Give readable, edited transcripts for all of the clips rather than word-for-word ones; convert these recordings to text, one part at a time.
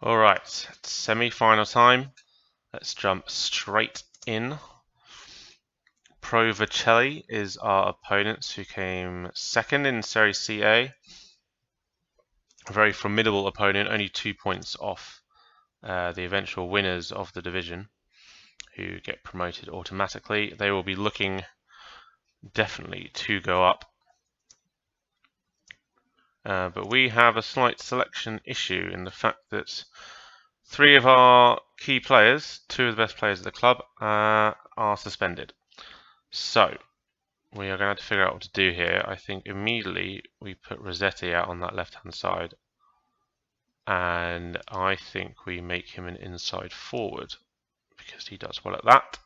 Alright, semi-final time. Let's jump straight in. Pro Vercelli is our opponents who came second in Serie C. A very formidable opponent, only 2 points off the eventual winners of the division who get promoted automatically. They will be looking definitely to go up. But we have a slight selection issue in the fact that 3 of our key players, 2 of the best players of the club, are suspended. So we are going to have to figure out what to do here. I think immediately we put Rossetti out on that left-hand side, and I think we make him an inside forward because he does well at that.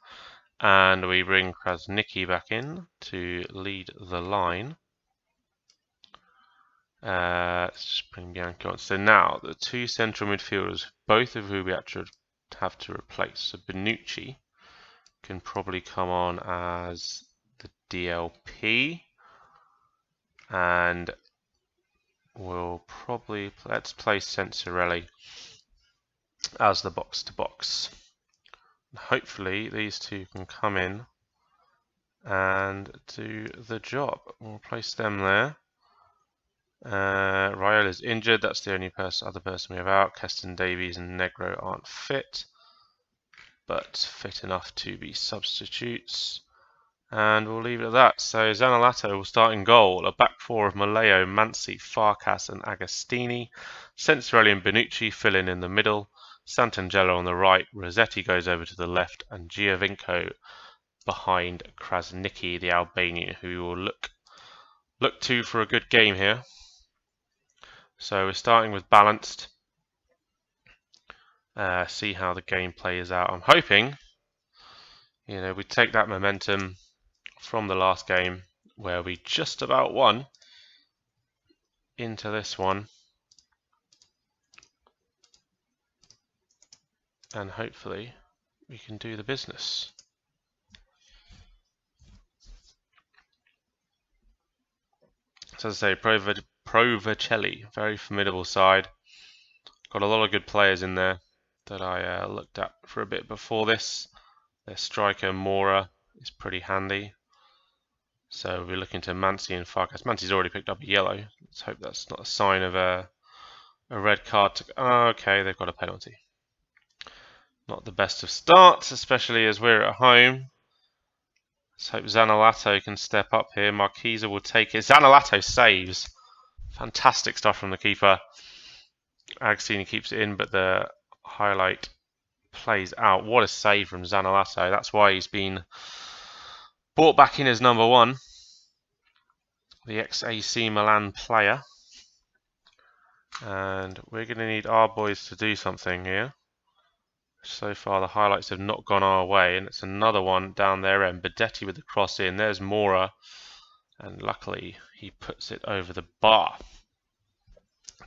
And we bring Krasnicki back in to lead the line. Let's just bring Bianchi on. So now the 2 central midfielders, both of who we actually have to replace. So Bonucci can probably come on as the DLP, and we'll probably let's play Sensorelli as the box-to-box. Hopefully these 2 can come in and do the job. We'll place them there. Raiola's injured, that's the only other person we have out. Keston Davies and Negro aren't fit, but fit enough to be substitutes. And we'll leave it at that. So Zaniolato will start in goal. A back 4 of Maleo, Mansi, Farkas and Agostini. Sensorelli and Bonucci fill in the middle. Santangelo on the right. Rossetti goes over to the left. And Giovinco behind Krasnicki, the Albanian, who will look to for a good game here. So we're starting with balanced. See how the game plays out. I'm hoping, we take that momentum from the last game where we just about won into this one, and hopefully we can do the business. So as I say, Pro Vercelli, very formidable side. Got a lot of good players in there that I looked at for a bit before this. Their striker Mora is pretty handy. So we're looking to Mansi and Farkas. Mansi's already picked up a yellow. Let's hope that's not a sign of a red card. Okay, they've got a penalty. Not the best of starts, especially as we're at home. Let's hope Zaniolato can step up here. Marquisa will take it. Zaniolato saves. Fantastic stuff from the keeper. Agostini keeps it in, but the highlight plays out. What a save from Zaniolato. That's why he's been brought back in as number 1. The ex-AC Milan player. And we're going to need our boys to do something here. So far the highlights have not gone our way, and it's another one down their end. Bedetti with the cross in. There's Mora, and luckily he puts it over the bar.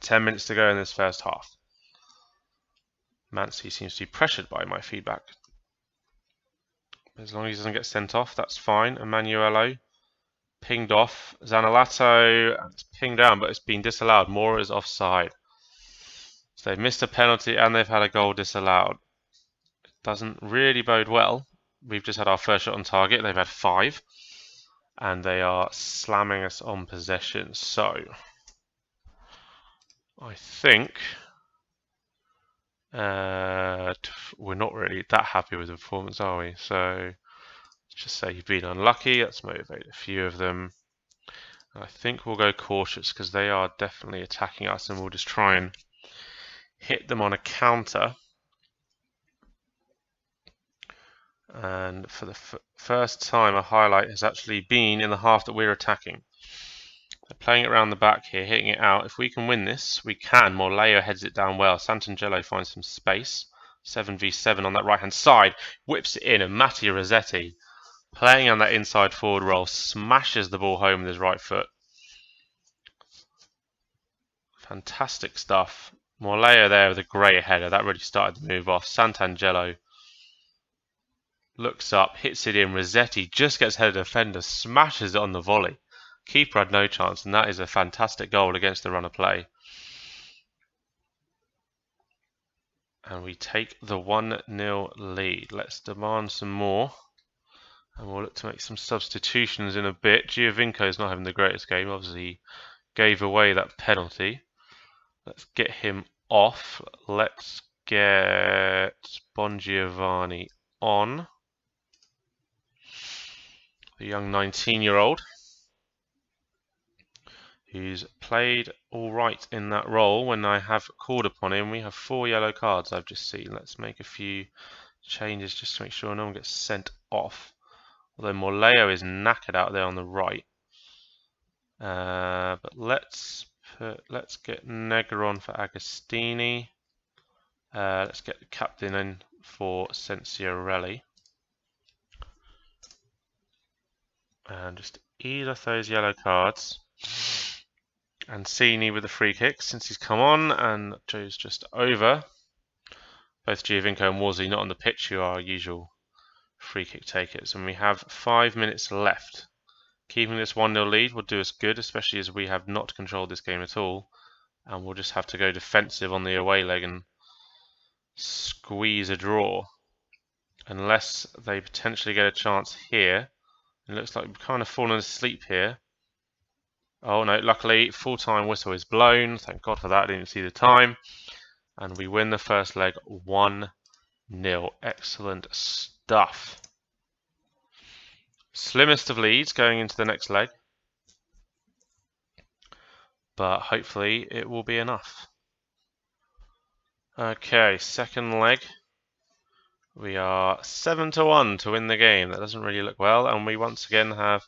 10 minutes to go in this first half. Mansi seems to be pressured by my feedback. As long as he doesn't get sent off, that's fine. Emanuelo pinged off. Zaniolato, it's pinged down, but it's been disallowed. Mora is offside. So they've missed a penalty and they've had a goal disallowed. It doesn't really bode well. We've just had our first shot on target. They've had 5. And they are slamming us on possession. So I think we're not really that happy with the performance, are we? So let's just say you've been unlucky. Let's motivate a few of them. I think we'll go cautious because they are definitely attacking us, and we'll just try and hit them on a counter. And for the first time, a highlight has actually been in the half that we're attacking. They're playing it around the back here, hitting it out. If we can win this, we can. Morleo heads it down well. Santangelo finds some space. 7v7 on that right-hand side. Whips it in, and Mattia Rossetti, playing on that inside forward role, smashes the ball home with his right foot. Fantastic stuff. Morleo there with a great header. That really started the move off. Santangelo looks up, hits it in. Rossetti just gets ahead of the defender, smashes it on the volley. Keeper had no chance, and that is a fantastic goal against the run of play. And we take the 1-0 lead. Let's demand some more. And we'll look to make some substitutions in a bit. Giovinco's not having the greatest game. Obviously, he gave away that penalty. Let's get him off. Let's get Bongiovanni on. The young 19-year-old. Who's played all right in that role when I have called upon him. We have 4 yellow cards I've just seen. Let's make a few changes just to make sure no one gets sent off. Although Morleo is knackered out there on the right. But let's get Negro on for Agostini. Let's get the captain in for Sensiorelli. And just ease off those yellow cards. And Cini with the free kick since he's come on, and Joe's just over. Both Giovinco and Worsley not on the pitch, who are our usual free kick takers. And we have 5 minutes left. Keeping this 1-0 lead will do us good, especially as we have not controlled this game at all. And we'll just have to go defensive on the away leg and squeeze a draw. Unless they potentially get a chance here. It looks like we've kind of fallen asleep here. Oh no, luckily full-time whistle is blown. Thank God for that, I didn't see the time. And we win the first leg 1-0. Excellent stuff. Slimmest of leads going into the next leg. But hopefully it will be enough. Okay, second leg. We are 7-1 to win the game. That doesn't really look well. And we once again have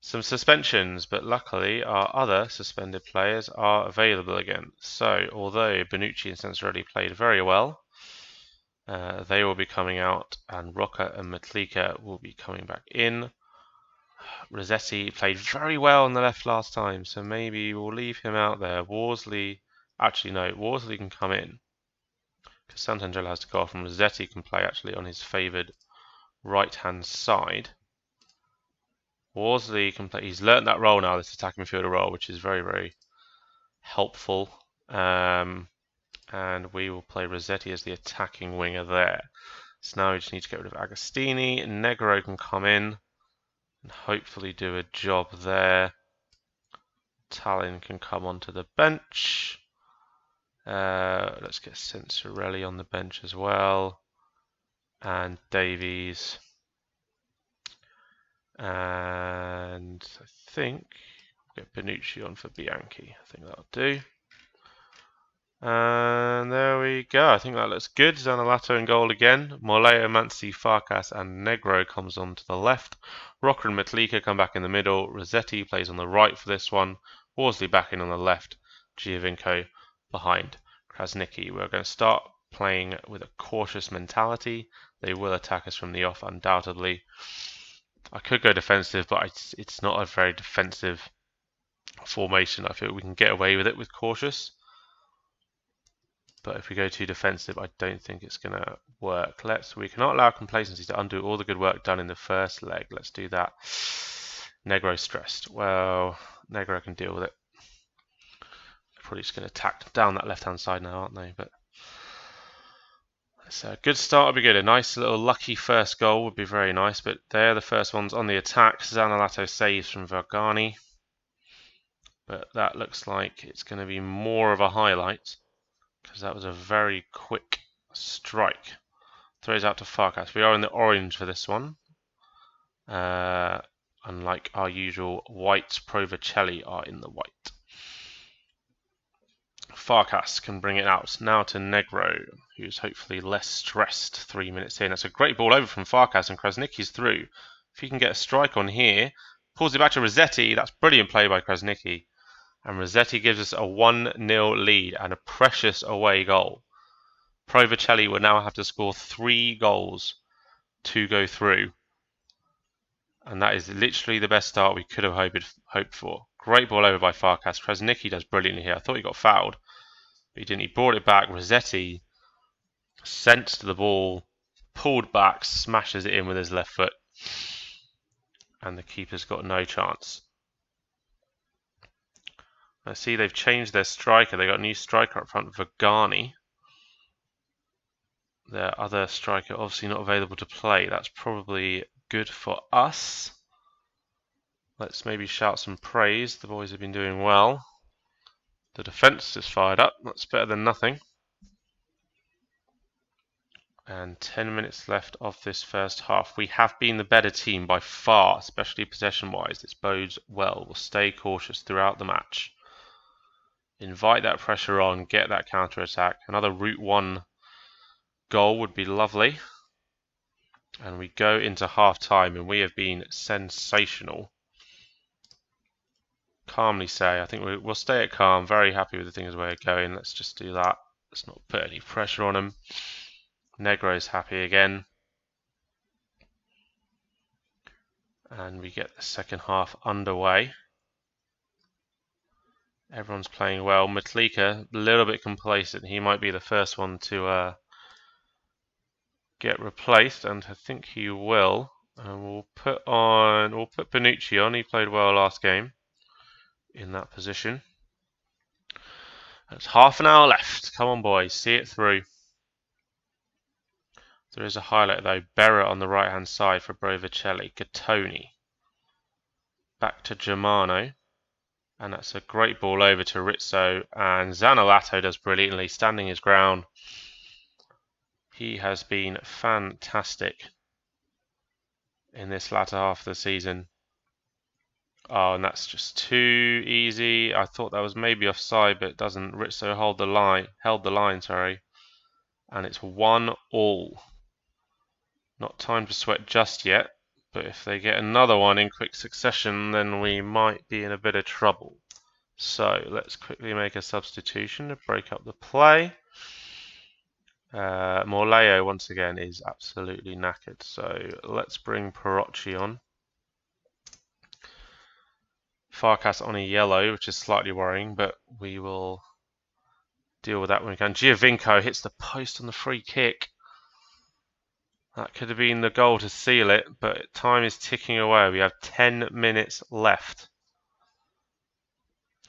some suspensions, but luckily our other suspended players are available again. So, although Bonucci and Sensorelli played very well, they will be coming out, and Rocca and Metlika will be coming back in. Rossetti played very well on the left last time, so maybe we'll leave him out there. Worsley, actually no, Worsley can come in, because Sant'Angelo has to go off, and Rossetti can play actually on his favoured right-hand side. Worsley can play. He's learnt that role now, this attacking midfielder role, which is very, very helpful. And we will play Rossetti as the attacking winger there. So now we just need to get rid of Agostini. Negro can come in and hopefully do a job there. Tallinn can come onto the bench. Let's get Sensorelli on the bench as well. And Davies. And I think we'll get Bonucci on for Bianchi. I think that'll do. And there we go. I think that looks good. Zanolato in goal again. Morleo, Mansi, Farkas and Negro comes on to the left. Rocca and Metlika come back in the middle. Rossetti plays on the right for this one. Worsley back in on the left. Giovinco behind Krasnicki. We're going to start playing with a cautious mentality. They will attack us from the off undoubtedly. I could go defensive, but it's not a very defensive formation. I feel we can get away with it with cautious. But if we go too defensive, I don't think it's going to work. We cannot allow complacency to undo all the good work done in the first leg. Let's do that. Negro stressed. Well, Negro can deal with it. They're probably just going to attack down that left-hand side now, aren't they? But so a good start would be good. A nice little lucky first goal would be very nice, but they're the first ones on the attack. Zanolato saves from Vergani. But that looks like it's going to be more of a highlight, because that was a very quick strike. Throws out to Farkas. We are in the orange for this one. Unlike our usual white, Provercelli are in the white. Farkas can bring it out now to Negro, who's hopefully less stressed 3 minutes in. That's a great ball over from Farkas, and Krasnicki's through. If he can get a strike on here, pulls it back to Rossetti. That's brilliant play by Krasnicki. And Rossetti gives us a 1-0 lead and a precious away goal. Provercelli will now have to score 3 goals to go through. And that is literally the best start we could have hoped for. Great ball over by Farkas. Krasnicki does brilliantly here. I thought he got fouled, but he didn't. He brought it back. Rossetti sensed the ball, pulled back, smashes it in with his left foot. And the keeper's got no chance. I see they've changed their striker. They got a new striker up front, Vergani. Their other striker obviously not available to play. That's probably good for us. Let's maybe shout some praise. The boys have been doing well. The defence is fired up. That's better than nothing. And 10 minutes left of this first half. We have been the better team by far, especially possession-wise. This bodes well. We'll stay cautious throughout the match. Invite that pressure on, get that counter-attack. Another Route 1 goal would be lovely. And we go into half-time, and we have been sensational. Calmly say, I think we'll stay at calm. Very happy with the things we're going. Let's just do that. Let's not put any pressure on them. Negro's happy again. And we get the second half underway. Everyone's playing well. Matlika, a little bit complacent. He might be the first one to get replaced, and I think he will. And we'll put Bonucci on. He played well last game in that position. There's half an hour left. Come on, boys, see it through. There is a highlight though. Berra on the right hand side for Provercelli. Gattoni. Back to Germano. And that's a great ball over to Rizzo. And Zaniolato does brilliantly, standing his ground. He has been fantastic in this latter half of the season. Oh, and that's just too easy. I thought that was maybe offside, but it doesn't. Rizzo held the line, sorry. And it's 1-1. Not time to sweat just yet, but if they get another one in quick succession, then we might be in a bit of trouble. So let's quickly make a substitution to break up the play. Morleo once again is absolutely knackered, so let's bring Perocci on. Farkas on a yellow, which is slightly worrying, but we will deal with that when we can. Giovinco hits the post on the free kick. That could have been the goal to seal it, but time is ticking away. We have 10 minutes left.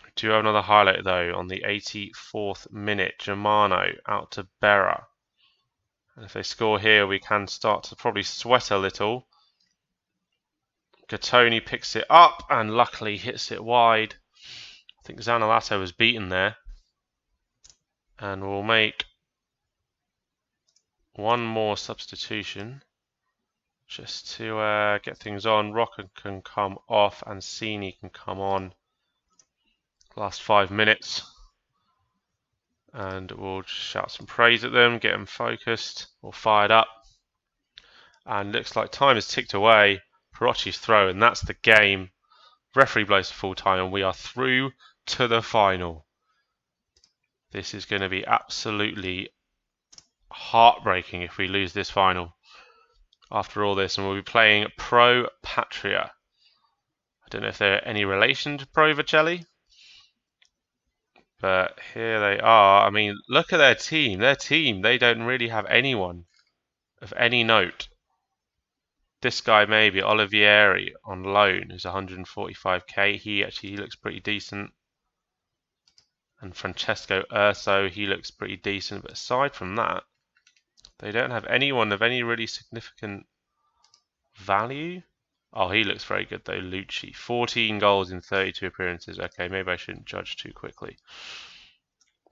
We do have another highlight though on the 84th minute. Germano out to Berra. And if they score here, we can start to probably sweat a little. Gattoni picks it up and luckily hits it wide. I think Zaniolato was beaten there. And we'll make one more substitution just to get things on. Rocca can come off and Cini can come on. Last 5 minutes. And we'll just shout some praise at them, get them focused or fired up. And looks like time has ticked away. Perocci's throw, and that's the game. Referee blows for full time, and we are through to the final. This is going to be absolutely heartbreaking if we lose this final after all this, and we'll be playing Pro Patria. I don't know if they're any relation to Provercelli, but here they are. I mean, look at their team. They don't really have anyone of any note. This guy maybe, Olivieri on loan, who's 145k. He actually looks pretty decent. And Francesco Urso, he looks pretty decent. But aside from that, they don't have anyone of any really significant value. Oh, he looks very good though, Lucci. 14 goals in 32 appearances. Okay, maybe I shouldn't judge too quickly.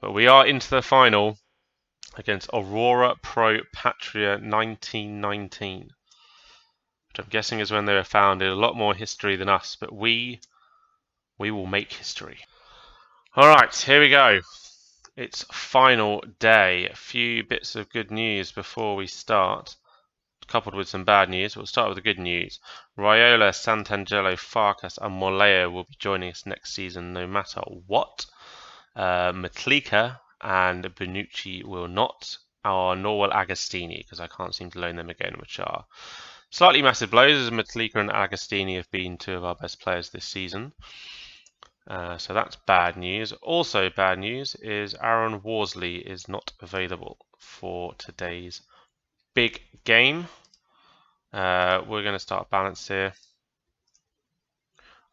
But we are into the final against Aurora Pro Patria 1919. Which I'm guessing is when they were founded. A lot more history than us, but we will make history. Alright, here we go. It's final day. A few bits of good news before we start, coupled with some bad news. We'll start with the good news. Raiola, Santangelo, Farkas and Morleo will be joining us next season no matter what. Matlika and Bonucci will not, nor will Agostini, because I can't seem to loan them again, which are slightly massive blows, as Matlika and Agostini have been two of our best players this season. So that's bad news. Also bad news is Aaron Worsley is not available for today's big game. We're going to start balance here.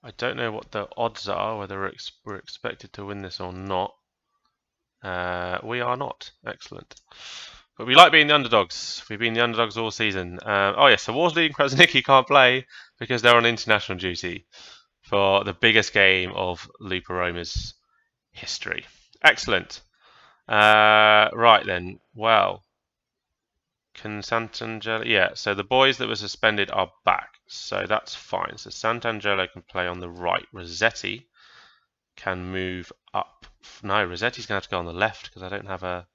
I don't know what the odds are, whether we're expected to win this or not. We are not. Excellent. But we like being the underdogs. We've been the underdogs all season. Oh yeah, so Worsley and Krasnicki can't play because they're on international duty for the biggest game of Lupa Roma's history. Excellent. Right then. Well, can Sant'Angelo? Yeah. So the boys that were suspended are back, so that's fine. So Sant'Angelo can play on the right. Rossetti can move up. No, Rossetti's going to have to go on the left because I don't have a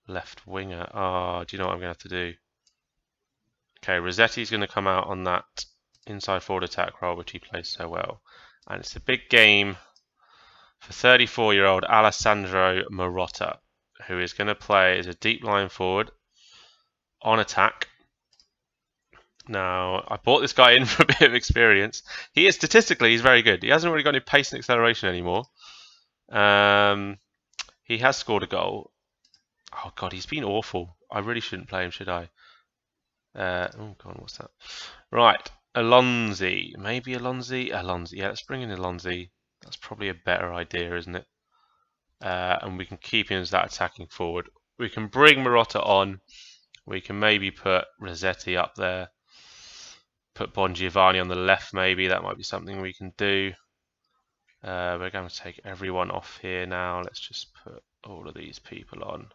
left winger. Oh, do you know what I'm going to have to do? Okay, Rossetti's going to come out on that inside forward attack role, which he plays so well. And it's a big game for 34-year-old Alessandro Marotta, who is going to play as a deep line forward on attack. Now, I bought this guy in for a bit of experience. He is statistically, he's very good. He hasn't really got any pace and acceleration anymore. He has scored a goal. Oh god, he's been awful. I really shouldn't play him, should I? Oh god, what's that? Right, Alonzi. Maybe Alonzi? Alonzi. Yeah, let's bring in Alonzi. That's probably a better idea, isn't it? And we can keep him as that attacking forward. We can bring Marotta on. We can maybe put Rossetti up there. Put Bongiovanni on the left, maybe. That might be something we can do. We're going to take everyone off here now. Let's just put all of these people on.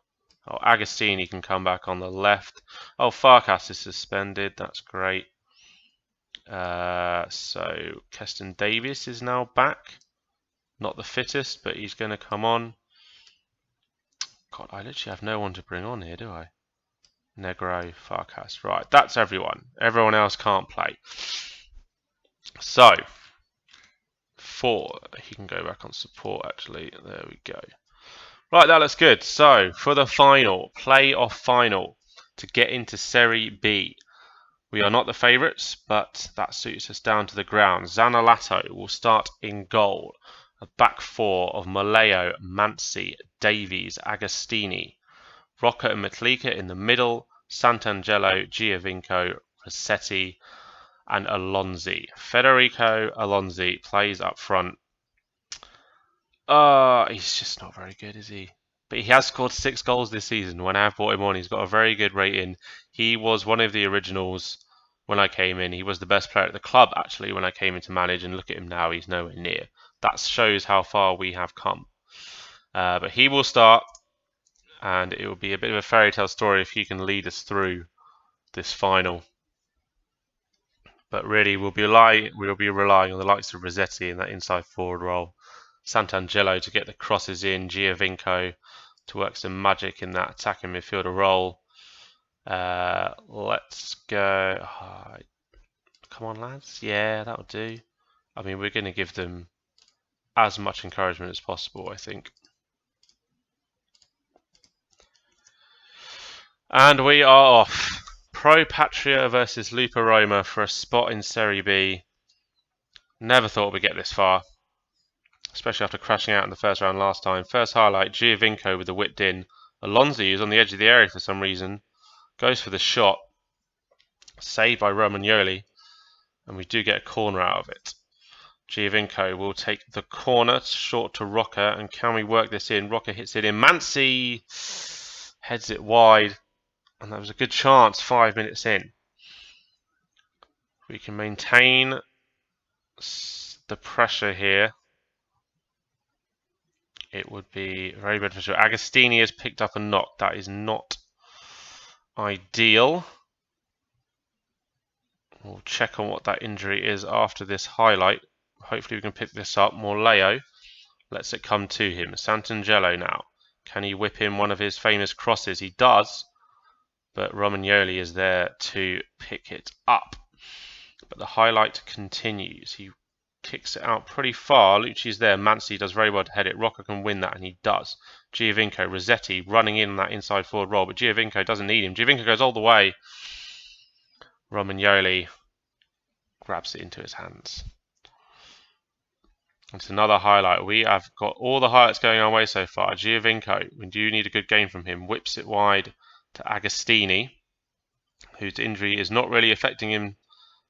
Oh, Agostini can come back on the left. Oh, Farkas is suspended. That's great. So Keston Davies is now back. Not the fittest, but he's going to come on. God, I literally have no one to bring on here, do I? Negro, Farkas. Right, that's everyone. Everyone else can't play. So, he can go back on support, actually. There we go. Right, that looks good. So, for the final, playoff final, to get into Serie B. We are not the favourites, but that suits us down to the ground. Zaniolato will start in goal. A back four of Maleo, Mansi, Davies, Agostini. Rocca and Metlika in the middle. Sant'Angelo, Giovinco, Rossetti, and Alonzi. Federico Alonzi plays up front. He's just not very good, is he? But he has scored 6 goals this season. When I have brought him on, he's got a very good rating. He was one of the originals when I came in. He was the best player at the club, actually, when I came in to manage. And look at him now, he's nowhere near. That shows how far we have come. But he will start, and it will be a bit of a fairy tale story if he can lead us through this final. But really, we'll be relying on the likes of Rossetti in that inside forward role. Sant'Angelo to get the crosses in, Giovinco to work some magic in that attacking midfielder role. Let's go. Come on, lads. Yeah, that'll do. I mean, we're going to give them as much encouragement as possible, I think. And we are off. Pro Patria versus Lupa Roma for a spot in Serie B. Never thought we'd get this far, especially after crashing out in the first round last time. First highlight, Giovinco with the whipped in. Alonzi, who's on the edge of the area for some reason, goes for the shot. Saved by Romagnoli, and we do get a corner out of it. Giovinco will take the corner, short to Rocca, and can we work this in? Rocca hits it in. Mansi heads it wide, and that was a good chance 5 minutes in. We can maintain the pressure here. It would be very beneficial. Agostini has picked up a knock. That is not ideal. We'll check on what that injury is after this highlight. Hopefully we can pick this up. Morleo lets it come to him. Sant'Angelo now. Can he whip in one of his famous crosses? He does, but Romagnoli is there to pick it up. But the highlight continues. He kicks it out pretty far. Lucci's there. Mansi does very well to head it. Rocca can win that, and he does. Giovinco, Rossetti running in that inside forward role, but Giovinco doesn't need him. Giovinco goes all the way. Romagnoli grabs it into his hands. It's another highlight. We have got all the highlights going our way so far. Giovinco, we do need a good game from him. Whips it wide to Agostini, whose injury is not really affecting him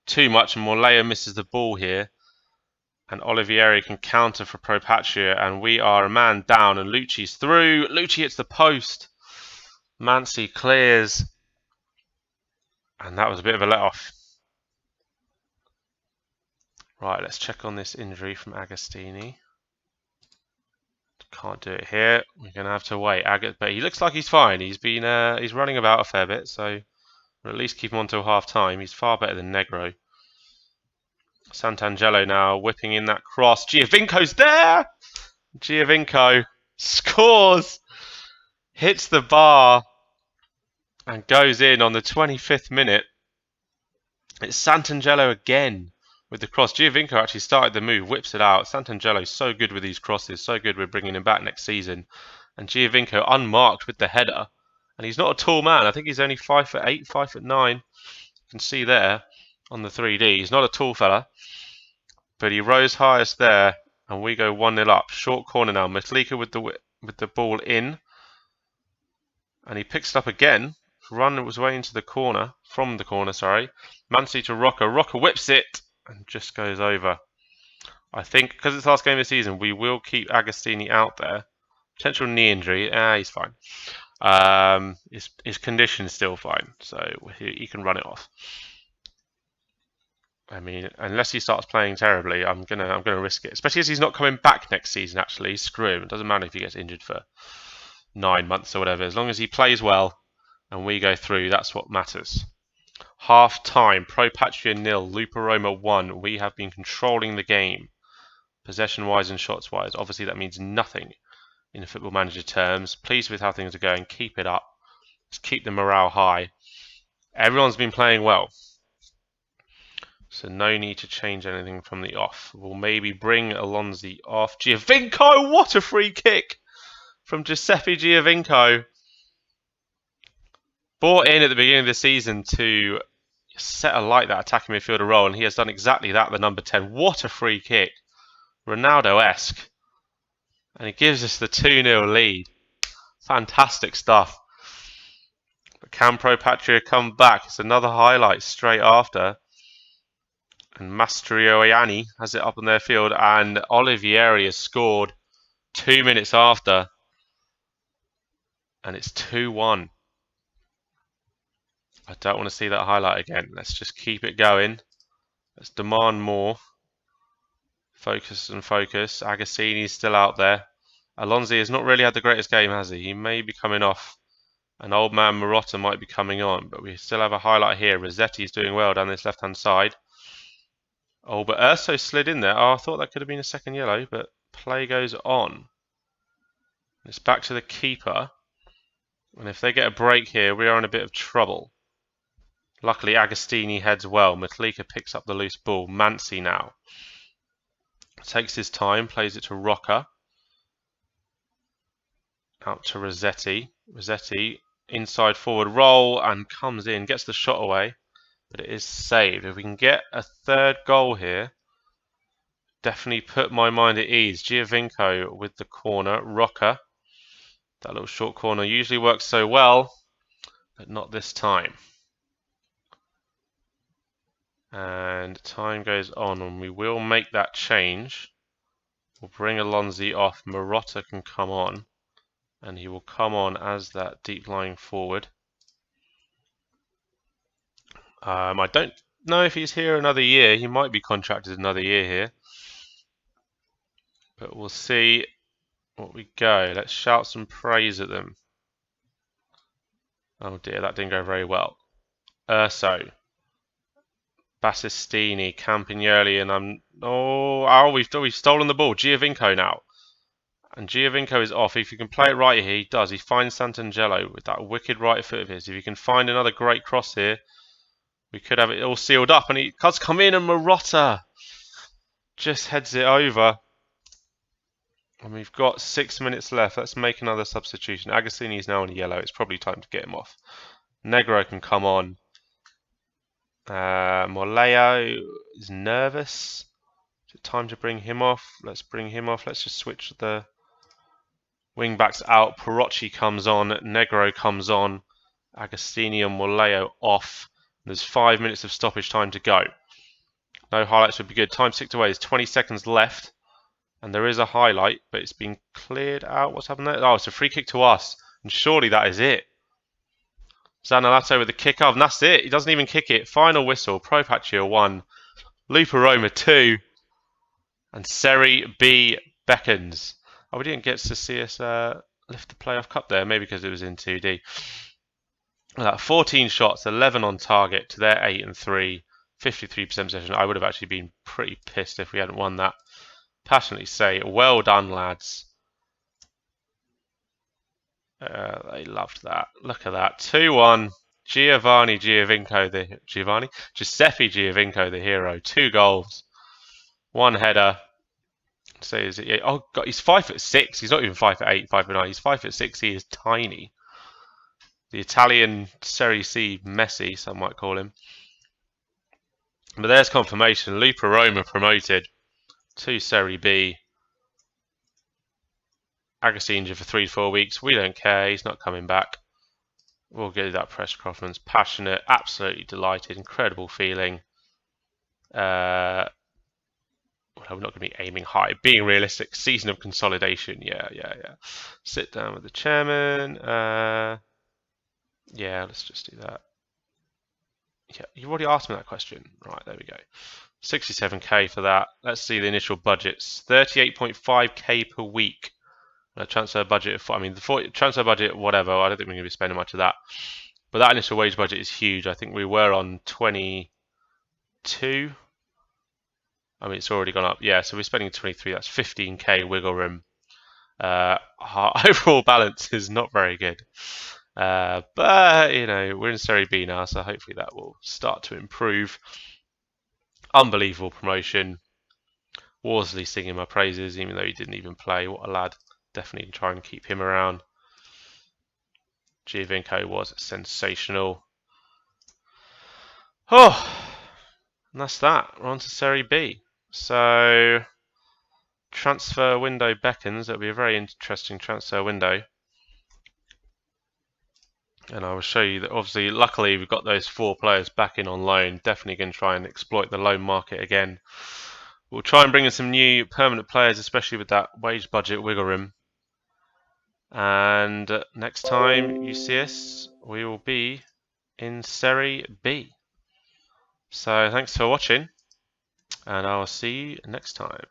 too much, and Morleo misses the ball here. And Olivieri can counter for Pro Patria, and we are a man down, and Lucci's through. Lucci hits the post. Mansi clears. And that was a bit of a let-off. Right, let's check on this injury from Agostini. Can't do it here. We're going to have to wait. But he looks like he's fine. He's running about a fair bit, so we'll at least keep him on till half time. He's far better than Negro. Sant'Angelo now whipping in that cross. Giovinco's there! Giovinco scores! Hits the bar and goes in on the 25th minute. It's Sant'Angelo again with the cross. Giovinco actually started the move, whips it out. Sant'Angelo's so good with these crosses, so good with bringing him back next season. And Giovinco unmarked with the header. And he's not a tall man. I think he's only 5'8", 5'9". You can see there on the 3D. He's not a tall fella. But he rose highest there. And we go 1-0 up. Short corner now. Metlika with the ball in. And he picks it up again. Run his way into the corner, from the corner, sorry. Mansi to Rocca. Rocca whips it and just goes over. I think because it's the last game of the season, we will keep Agostini out there. Potential knee injury. He's fine. His condition is still fine, so he can run it off. I mean, unless he starts playing terribly, I'm gonna risk it. Especially as he's not coming back next season. Actually, screw him. It doesn't matter if he gets injured for 9 months or whatever. As long as he plays well and we go through, that's what matters. Half time. Pro Patria 0, Lupa Roma 1. We have been controlling the game, possession wise and shots wise. Obviously, that means nothing in Football Manager terms. Pleased with how things are going. Keep it up. Let's keep the morale high. Everyone's been playing well, so no need to change anything from the off. We'll maybe bring Alonzi off. Giovinco, what a free kick from Giuseppe Giovinco. Brought in at the beginning of the season to set alight that attacking midfielder role, and he has done exactly that, the number 10. What a free kick. Ronaldo-esque. And he gives us the 2-0 lead. Fantastic stuff. But can Pro Patria come back? It's another highlight straight after. And Mastroianni has it up on their field, and Olivieri has scored 2 minutes after. And it's 2-1. I don't want to see that highlight again. Let's just keep it going. Let's demand more. Focus and focus. Agostini's still out there. Alonzi has not really had the greatest game, has he? He may be coming off. And old man Marotta might be coming on. But we still have a highlight here. Rossetti's doing well down this left-hand side. Oh, but Urso slid in there. Oh, I thought that could have been a second yellow. But play goes on. It's back to the keeper. And if they get a break here, we are in a bit of trouble. Luckily, Agostini heads well. Metlika picks up the loose ball. Mansi now takes his time, plays it to Rocca. Out to Rossetti. Rossetti, inside forward roll, and comes in, gets the shot away, but it is saved. If we can get a third goal here, definitely put my mind at ease. Giovinco with the corner. Rocca. That little short corner usually works so well, but not this time. And time goes on, and we will make that change. We'll bring Alonzi off. Marotta can come on, and he will come on as that deep lying forward. I don't know if he's here another year. He might be contracted another year here, but we'll see what we go. Let's shout some praise at them. Oh dear, that didn't go very well. Urso. Bassistini, Campagnoli, and we've stolen the ball. Giovinco now. And Giovinco is off. If you can play it right here, he does. He finds Sant'Angelo with that wicked right foot of his. If you can find another great cross here, we could have it all sealed up. And he does come in, and Marotta just heads it over. And we've got 6 minutes left. Let's make another substitution. Agostini is now on yellow. It's probably time to get him off. Negro can come on. Morleo is nervous. Is it time to bring him off? Let's bring him off. Let's just switch the wing backs out. Parocchi comes on. Negro comes on. Agostini and Morleo off. There's 5 minutes of stoppage time to go. No highlights would be good. Time ticked away. There's 20 seconds left. And there is a highlight, but it's been cleared out. What's happened there? Oh, it's a free kick to us. And surely that is it. Zaniolato with the kick off, and that's it. He doesn't even kick it. Final whistle. Pro Patria 1, Lupa Roma 2, and Serie B beckons. Oh, we didn't get to see us lift the playoff cup there, maybe because it was in 2D. 14 shots, 11 on target to their 8 and 3, 53% possession. I would have actually been pretty pissed if we hadn't won that. Passionately say, well done, lads. They loved that. Look at that. 2-1. Giuseppe Giovinco, the hero. 2 goals, 1 header. So is it? Oh God, he's 5'6". He's not even 5'8", 5'9". He's 5'6". He is tiny. The Italian Serie C Messi, some might call him. But there's confirmation. Lupa Roma promoted to Serie B. Agassi injured for 3 to 4 weeks. We don't care. He's not coming back. We'll get that press conference. Passionate, absolutely delighted, incredible feeling. Well, we're not going to be aiming high. Being realistic, season of consolidation. Yeah. Sit down with the chairman. Yeah, let's just do that. Yeah, you've already asked me that question. Right, there we go. 67k for that. Let's see the initial budgets. 38.5k per week. A transfer budget of, the transfer budget, whatever. I don't think we're going to be spending much of that. But that initial wage budget is huge. I think we were on 22. It's already gone up. Yeah, so we're spending 23. That's 15k wiggle room. Our overall balance is not very good. But, we're in Serie B now, so hopefully that will start to improve. Unbelievable promotion. Worsley singing my praises, even though he didn't even play. What a lad. Definitely try and keep him around. Giovinco was sensational. Oh, and that's that. We're on to Serie B. So, transfer window beckons. It'll be a very interesting transfer window. And I will show you that, obviously, luckily, we've got those 4 players back in on loan. Definitely going to try and exploit the loan market again. We'll try and bring in some new permanent players, especially with that wage budget wiggle room. And next time you see us, we will be in Serie B. So thanks for watching, and I'll see you next time.